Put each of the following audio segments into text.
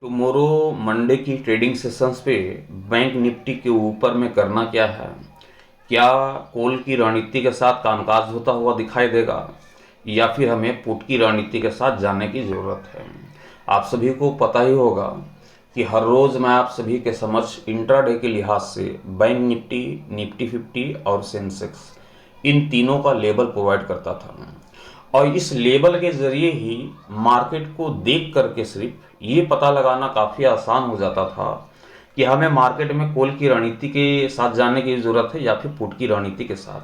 Tomorrow Monday की trading sessions पे bank Nifty के ऊपर में करना क्या है। क्या कॉल की रणनीति के साथ कामकाज होता हुआ दिखाई देगा या फिर हमें पुट की रणनीति के साथ जाने की ज़रूरत है। आप सभी को पता ही होगा कि हर रोज़ मैं आप सभी के समक्ष इंट्राडे के लिहाज से बैंक निफ्टी, निफ्टी 50 और सेंसेक्स इन तीनों का लेबल प्रोवाइड करता था और इस लेबल के ज़रिए ही मार्केट को देख करके सिर्फ ये पता लगाना काफ़ी आसान हो जाता था कि हमें मार्केट में कॉल की रणनीति के साथ जाने की ज़रूरत है या फिर पुट की रणनीति के साथ।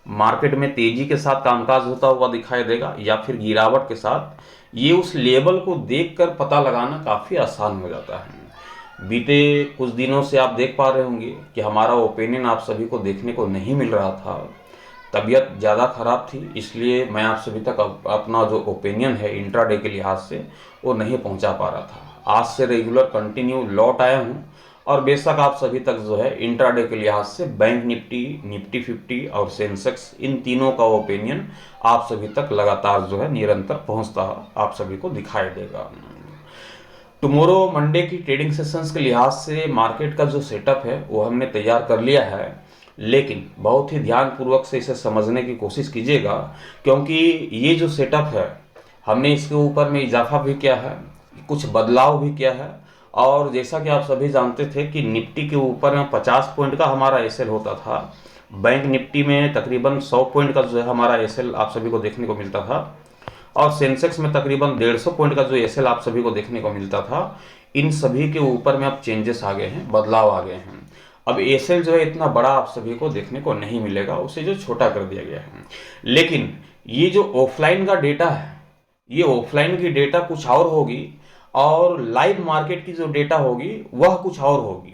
मार्केट में तेज़ी के साथ कामकाज होता हुआ दिखाई देगा या फिर गिरावट के साथ, ये उस लेबल को देखकर पता लगाना काफ़ी आसान हो जाता है। बीते कुछ दिनों से आप देख पा रहे होंगे कि हमारा ओपिनियन आप सभी को देखने को नहीं मिल रहा था। तबीयत ज़्यादा ख़राब थी, इसलिए मैं आप सभी तक अपना जो ओपिनियन है इंट्राडे के लिहाज से वो नहीं पहुंचा पा रहा था। आज से रेगुलर कंटिन्यू लौट आया हूं और बेशक आप सभी तक जो है इंट्राडे के लिहाज से बैंक निफ्टी, निफ्टी 50 और सेंसेक्स इन तीनों का ओपिनियन आप सभी तक लगातार जो है निरंतर पहुंचता आप सभी को दिखाई देगा। टुमारो मंडे की ट्रेडिंग सेशंस के लिहाज से मार्केट का जो सेटअप है वो हमने तैयार कर लिया है, लेकिन बहुत ही ध्यानपूर्वक से इसे समझने की कोशिश कीजिएगा क्योंकि ये जो सेटअप है हमने इसके ऊपर में इजाफा भी किया है, कुछ बदलाव भी किया है। और जैसा कि आप सभी जानते थे कि निफ्टी के ऊपर में 50 पॉइंट का हमारा एसएल होता था, बैंक निफ्टी में तकरीबन 100 पॉइंट का जो है हमारा एसएल आप सभी को देखने को मिलता था और सेंसेक्स में तकरीबन 150 पॉइंट का जो एसएल आप सभी को देखने को मिलता था। इन सभी के ऊपर में अब चेंजेस आ गए हैं, बदलाव आ गए हैं। अब एसएल जो है इतना बड़ा आप सभी को देखने को नहीं मिलेगा, उसे जो छोटा कर दिया गया है। लेकिन ये जो ऑफलाइन का डेटा है, ये ऑफलाइन की डेटा कुछ और होगी और लाइव मार्केट की जो डेटा होगी वह कुछ और होगी।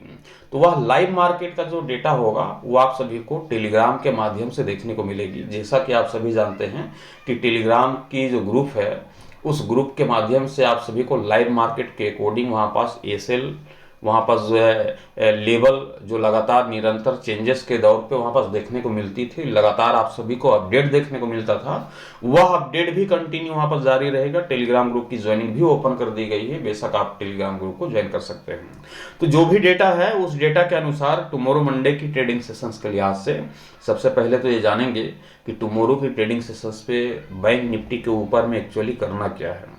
तो वह लाइव मार्केट का जो डेटा होगा वो आप सभी को टेलीग्राम के माध्यम से देखने को मिलेगी। जैसा कि आप सभी जानते हैं कि टेलीग्राम की जो ग्रुप है उस ग्रुप के माध्यम से आप सभी को लाइव मार्केट के अकॉर्डिंग वहाँ पास एसएल, वहाँ पास जो है लेवल जो लगातार निरंतर चेंजेस के दौर पे वहाँ पास देखने को मिलती थी, लगातार आप सभी को अपडेट देखने को मिलता था। वह अपडेट भी कंटिन्यू वहाँ पास जारी रहेगा। टेलीग्राम ग्रुप की ज्वाइनिंग भी ओपन कर दी गई है, बेशक आप टेलीग्राम ग्रुप को ज्वाइन कर सकते हैं। तो जो भी डेटा है उस डेटा के अनुसार टुमारो मंडे की ट्रेडिंग सेशंस के लिहाज से सबसे पहले तो ये जानेंगे कि टुमारो की ट्रेडिंग सेशंस पे बैंक निफ्टी के ऊपर में एक्चुअली करना क्या है।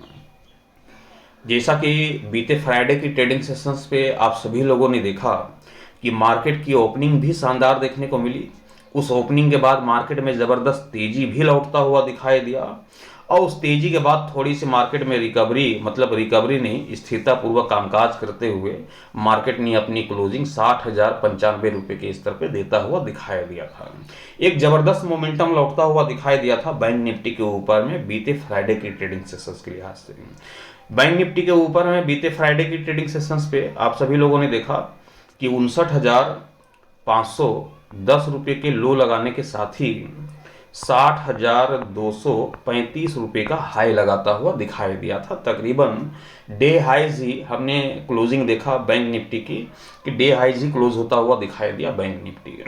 जैसा कि बीते फ्राइडे की ट्रेडिंग सेशंस पे आप सभी लोगों ने देखा कि मार्केट की ओपनिंग भी शानदार देखने को मिली। उस ओपनिंग के बाद मार्केट में ज़बरदस्त तेज़ी भी लौटता हुआ दिखाई दिया और उस तेज़ी के बाद थोड़ी सी मार्केट में रिकवरी, मतलब रिकवरी नहीं, स्थिरतापूर्वक कामकाज करते हुए मार्केट ने अपनी क्लोजिंग 60,095 रुपये के स्तर पर देता हुआ दिखाई दिया था। एक ज़बरदस्त मोमेंटम लौटता हुआ दिखाई दिया था बैंक निफ्टी के ऊपर में बीते फ्राइडे की ट्रेडिंग सेशंस के लिहाज से। बैंक निफ्टी के ऊपर में बीते फ्राइडे की ट्रेडिंग सेशंस पे आप सभी लोगों ने देखा कि 59,510 रुपये के लो लगाने के साथ ही 60,235 रुपये का हाई लगाता हुआ दिखाई दिया था। तकरीबन डे हाईज ही हमने क्लोजिंग देखा बैंक निफ्टी की कि डे हाईज ही क्लोज होता हुआ दिखाई दिया बैंक निफ्टी।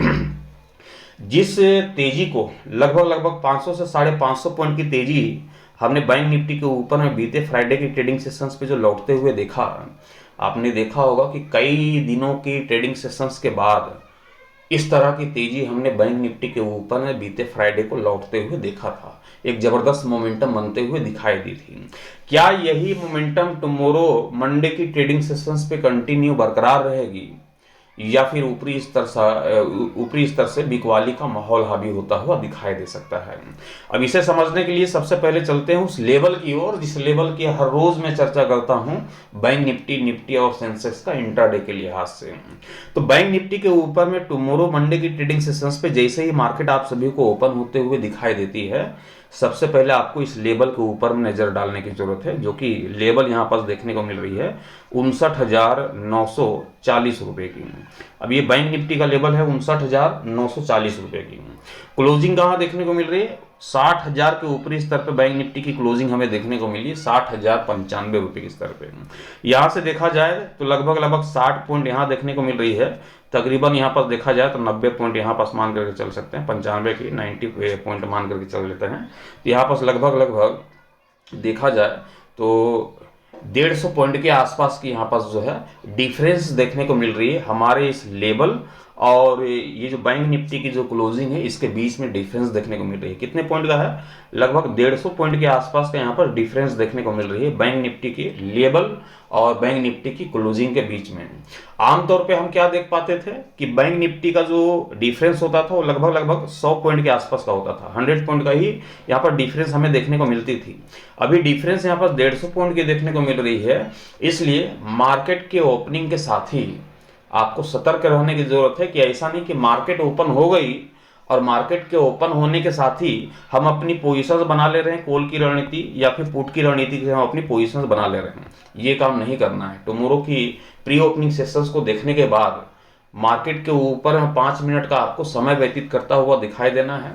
जिस तेजी को लगभग 500 से 550 पॉइंट की तेजी हमने बैंक निफ्टी के ऊपर में बीते फ्राइडे की ट्रेडिंग सेशंस पे जो लौटते हुए देखा, आपने देखा होगा कि कई दिनों की ट्रेडिंग सेशंस के बाद इस तरह की तेजी हमने बैंक निफ्टी के ऊपर में बीते फ्राइडे को लौटते हुए देखा था। एक जबरदस्त मोमेंटम बनते हुए दिखाई दी थी। क्या यही मोमेंटम टुमारो मंडे की ट्रेडिंग सेशंस पे कंटिन्यू बरकरार रहेगी या फिर ऊपरी स्तर से बिकवाली का माहौल हावी होता हुआ दिखाई दे सकता है। अब इसे समझने के लिए सबसे पहले चलते हैं उस लेवल की ओर जिस लेवल की हर रोज मैं चर्चा करता हूं, बैंक निफ्टी, निफ्टी और सेंसेक्स का इंट्राडे के लिहाज से। तो बैंक निफ्टी के ऊपर में टुमारो मंडे की ट्रेडिंग सेशंस पे जैसे ही मार्केट आप सभी को ओपन होते हुए दिखाई देती है, सबसे पहले आपको इस लेवल के ऊपर में नजर डालने की जरूरत है, जो कि लेवल यहाँ पास देखने को मिल रही है 59,940 की। अब ये बैंक निफ्टी का लेवल है 59,940 रुपये की। क्लोजिंग कहाँ देखने को मिल रही है? 60,000 के ऊपरी स्तर पे बैंक निफ्टी की क्लोजिंग हमें देखने को मिली है 60,095 के स्तर पे। यहाँ से देखा जाए तो लगभग 60 पॉइंट यहाँ देखने को मिल रही है। तकरीबन यहाँ पर देखा जाए तो 90 पॉइंट यहाँ पास मान करके चल सकते हैं, 95 की 90 पॉइंट मान करके चल लेते हैं। यहाँ पास लगभग देखा जाए तो 150 पॉइंट के आसपास की यहाँ पास जो है डिफरेंस देखने को मिल रही है हमारे इस लेवल और ये जो बैंक निफ्टी की जो क्लोजिंग है इसके बीच में डिफरेंस देखने को मिल रही है। कितने पॉइंट का है? लगभग 150 पॉइंट के आसपास का यहाँ पर डिफरेंस देखने को मिल रही है बैंक निफ्टी की लेवल और बैंक निफ्टी की क्लोजिंग के बीच में। आमतौर पे हम क्या देख पाते थे कि बैंक निफ्टी का जो डिफरेंस होता था वो लगभग लगभग 100 पॉइंट के आसपास का होता था, 100 पॉइंट का ही यहाँ पर डिफरेंस हमें देखने को मिलती थी। अभी डिफरेंस यहाँ पर 150 पॉइंट की देखने को मिल रही है, इसलिए मार्केट के ओपनिंग के साथ ही आपको सतर्क रहने की जरूरत है कि ऐसा नहीं कि मार्केट ओपन हो गई और मार्केट के ओपन होने के साथ ही हम अपनी पोजीशंस बना ले रहे हैं, कॉल की रणनीति या फिर पुट की रणनीति से हम अपनी पोजीशंस बना ले रहे हैं। ये काम नहीं करना है। टुमारो की प्री ओपनिंग सेशंस को देखने के बाद मार्केट के ऊपर 5 मिनट का आपको समय व्यतीत करता हुआ दिखाई देना है।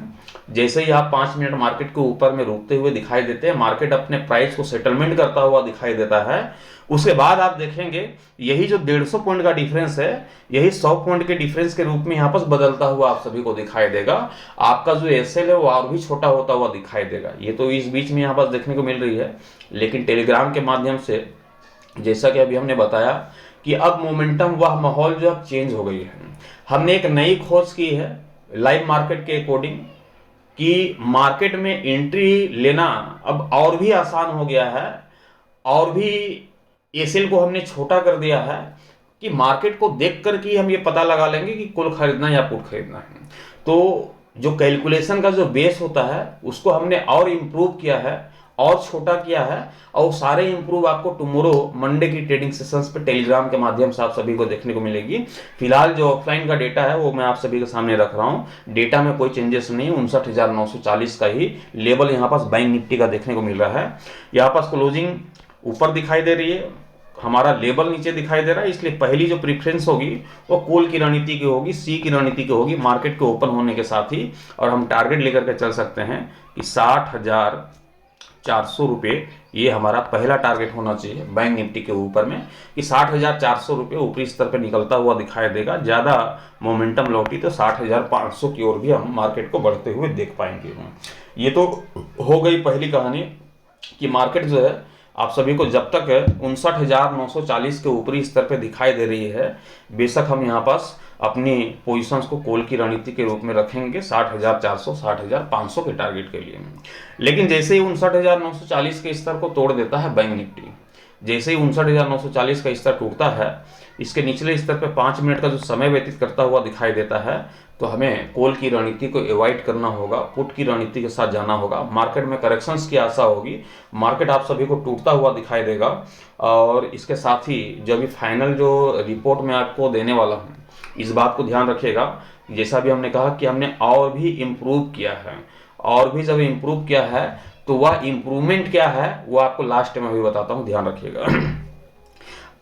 जैसे ही आप 5 मिनट मार्केट के ऊपर में रुकते हुए दिखाई देते हैं, मार्केट अपने प्राइस को सेटलमेंट करता हुआ दिखाई देता है, उसके बाद आप देखेंगे यही जो 150 पॉइंट का डिफरेंस है यही 100 पॉइंट के डिफरेंस के रूप में यहाँ पर बदलता हुआ आप सभी को दिखाई देगा। आपका जो एसएल है वो और भी छोटा होता हुआ दिखाई देगा। ये तो इस बीच में यहाँ पर देखने को मिल रही है, लेकिन टेलीग्राम के माध्यम से जैसा कि अभी हमने बताया कि अब मोमेंटम वह माहौल जो अब चेंज हो गई है। हमने एक नई खोज की है लाइव मार्केट के अकॉर्डिंग कि मार्केट में एंट्री लेना अब और भी आसान हो गया है और भी एसएल को हमने छोटा कर दिया है कि मार्केट को देख कर के हम ये पता लगा लेंगे कि कॉल खरीदना या पुट खरीदना है। तो जो कैलकुलेशन का जो बेस होता है उसको हमने और इम्प्रूव किया है और छोटा किया है, और सारे इंप्रूव आपको टुमारो मंडे की ट्रेडिंग सेशंस पे टेलीग्राम के माध्यम से आप सभी को देखने को मिलेगी। फिलहाल जो ऑफलाइन का डेटा है वो मैं आप सभी के सामने रख रहा हूँ। डेटा में कोई चेंजेस नहीं, 59,940 का ही लेवल यहाँ पास बैंक निफ्टी का देखने को मिल रहा है। यहाँ पास क्लोजिंग ऊपर दिखाई दे रही है, हमारा लेवल नीचे दिखाई दे रहा है, इसलिए पहली जो प्रेफरेंस होगी वो कॉल की रणनीति की होगी, सी की रणनीति की होगी मार्केट के ओपन होने के साथ ही। और हम टारगेट लेकर के चल सकते हैं कि 60,400 रुपये ये हमारा पहला टारगेट होना चाहिए बैंक निफ्टी के ऊपर में कि 60,400 रुपये ऊपरी स्तर पर निकलता हुआ दिखाई देगा। ज़्यादा मोमेंटम लौटी तो 60,500 की ओर भी हम मार्केट को बढ़ते हुए देख पाएंगे। ये तो हो गई पहली कहानी कि मार्केट जो है आप सभी को जब तक 59,940 के ऊपरी स्तर पे दिखाई दे रही है, बेशक हम यहाँ पास अपनी पोजीशंस को कॉल की रणनीति के रूप में रखेंगे 60,400 60,500 के टारगेट के लिए। लेकिन जैसे ही 59,940 के स्तर को तोड़ देता है बैंक निफ्टी, जैसे ही 59,940 का स्तर टूटता है, इसके निचले स्तर पर 5 मिनट का जो समय व्यतीत करता हुआ दिखाई देता है, तो हमें कॉल की रणनीति को अवॉइड करना होगा, पुट की रणनीति के साथ जाना होगा। मार्केट में करेक्शंस की आशा होगी, मार्केट आप सभी को टूटता हुआ दिखाई देगा। और इसके साथ ही जो अभी फाइनल जो रिपोर्ट मैं आपको देने वाला हूँ, इस बात को ध्यान रखिएगा, जैसा भी हमने कहा कि हमने और भी इम्प्रूव किया है, और भी जब इम्प्रूव किया है तो वह इम्प्रूवमेंट क्या है वो आपको लास्ट में अभी बताता हूँ, ध्यान रखिएगा।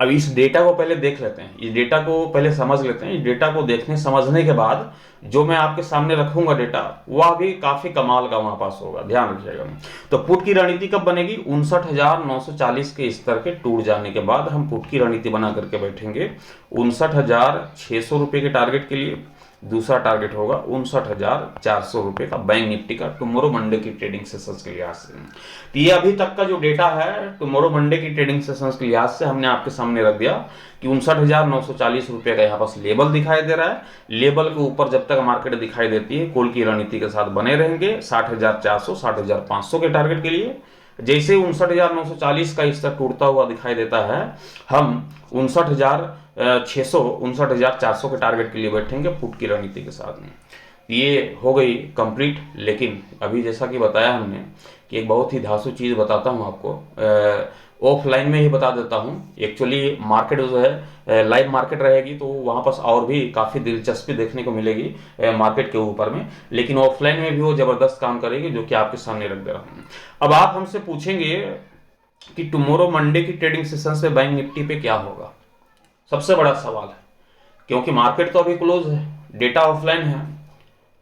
अब इस डेटा को पहले देख लेते हैं, इस डेटा को पहले समझ लेते हैं। इस डेटा को देखने समझने के बाद जो मैं आपके सामने रखूंगा डेटा, वह भी काफी कमाल का वहां पास होगा, ध्यान रखिएगा। तो पुट की रणनीति कब बनेगी? 59,940 के स्तर के टूट जाने के बाद हम पुट की रणनीति बना करके बैठेंगे 59,600 रुपये के टारगेट के लिए। दूसरा टारगेट होगा 59,400 रुपये का बैंक निफ्टी का टुमारो मंडे की ट्रेडिंग सेशंस के लिहाज से। तो ये अभी तक का जो डेटा है टुमारो मंडे की ट्रेडिंग सेशंस के लिहाज से हमने आपके सामने रख दिया कि 59,940 रुपये का यहाँ पास लेवल दिखाई दे रहा है। लेवल के ऊपर जब तक मार्केट दिखाई देती है, कॉल की रणनीति के साथ बने रहेंगे 60,400 60,500 के टारगेट के लिए। जैसे 59,940 का स्तर टूटता हुआ दिखाई देता है, हम 59,600 59,400 के टारगेट के लिए बैठेंगे पुट की रणनीति के साथ में। ये हो गई कंप्लीट। लेकिन अभी जैसा कि बताया हमने कि एक बहुत ही धांसू चीज़ बताता हूँ आपको, ऑफलाइन में ही बता देता हूँ। एक्चुअली मार्केट जो है लाइव मार्केट रहेगी तो वहाँ पास और भी काफ़ी दिलचस्पी देखने को मिलेगी मार्केट के ऊपर में, लेकिन ऑफलाइन में भी वो ज़बरदस्त काम करेगी जो कि आपके सामने रख दे रहा हूँ। अब आप हमसे पूछेंगे कि टुमारो मंडे की ट्रेडिंग सेशंस में बैंक निफ्टी पे क्या होगा? सबसे बड़ा सवाल है, क्योंकि मार्केट तो अभी क्लोज है, डेटा ऑफलाइन है,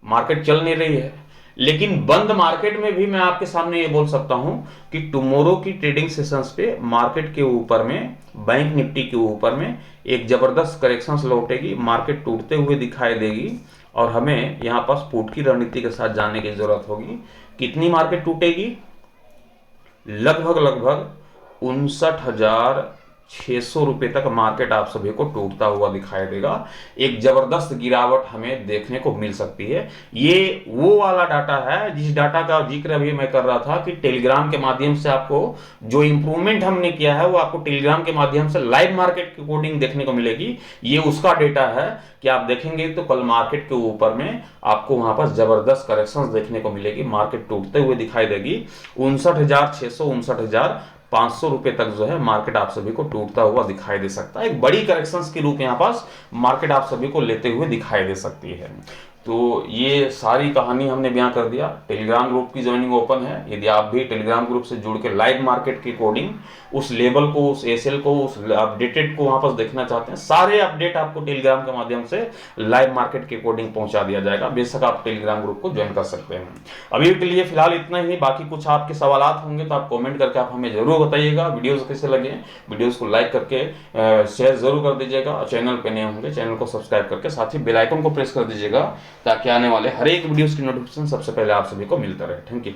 मार्केट चल नहीं रही है। लेकिन बंद मार्केट में भी मैं आपके सामने ये बोल सकता हूं कि टुमारो की ट्रेडिंग सेशंस पे मार्केट के ऊपर में, बैंक निफ्टी के ऊपर में एक जबरदस्त करेक्शंस लौटेगी, मार्केट टूटते हुए दिखाई देगी और हमें यहां पास पुट की रणनीति के साथ जाने की जरूरत होगी। कितनी मार्केट टूटेगी? लगभग 59,600 तक मार्केट आप सभी को टूटता हुआ दिखाई देगा। एक जबरदस्त गिरावट हमें देखने को मिल सकती है। ये वो वाला डाटा है जिस डाटा का जिक्र अभी मैं कर रहा था कि टेलीग्राम के माध्यम से आपको जो इंप्रूवमेंट हमने किया है वो आपको टेलीग्राम के माध्यम से लाइव मार्केट की कोडिंग देखने को मिलेगी। ये उसका डेटा है कि आप देखेंगे तो कल मार्केट के ऊपर में आपको वहां पर जबरदस्त करेक्शंस देखने को मिलेगी, मार्केट टूटते हुए दिखाई देगी। 59,600 59,500 तक जो है मार्केट आप सभी को टूटता हुआ दिखाई दे सकता है। एक बड़ी करेक्शंस के रूप यहाँ पास मार्केट आप सभी को लेते हुए दिखाई दे सकती है। तो ये सारी कहानी हमने बयां कर दिया। टेलीग्राम ग्रुप की ज्वाइनिंग ओपन है। यदि आप भी टेलीग्राम ग्रुप से जुड़ के लाइव मार्केट की कोडिंग, उस लेवल को, उस एसएल को, उस अपडेटेड को वापस देखना चाहते हैं, सारे अपडेट आपको टेलीग्राम के माध्यम से लाइव मार्केट की कोडिंग पहुंचा दिया जाएगा। बेशक आप टेलीग्राम ग्रुप को ज्वाइन कर सकते हैं। अभी के लिए फिलहाल इतना ही। बाकी कुछ आपके सवाल होंगे तो आप कॉमेंट करके आप हमें जरूर बताइएगा। वीडियोज कैसे लगे, वीडियोज को लाइक करके शेयर जरूर कर दीजिएगा। चैनल पे नए होंगे चैनल को सब्सक्राइब करके साथ ही बेल आइकन को प्रेस कर दीजिएगा ताकि आने वाले हर एक वीडियोस की नोटिफिकेशन सबसे पहले आप सभी को मिलता रहे। Thank you.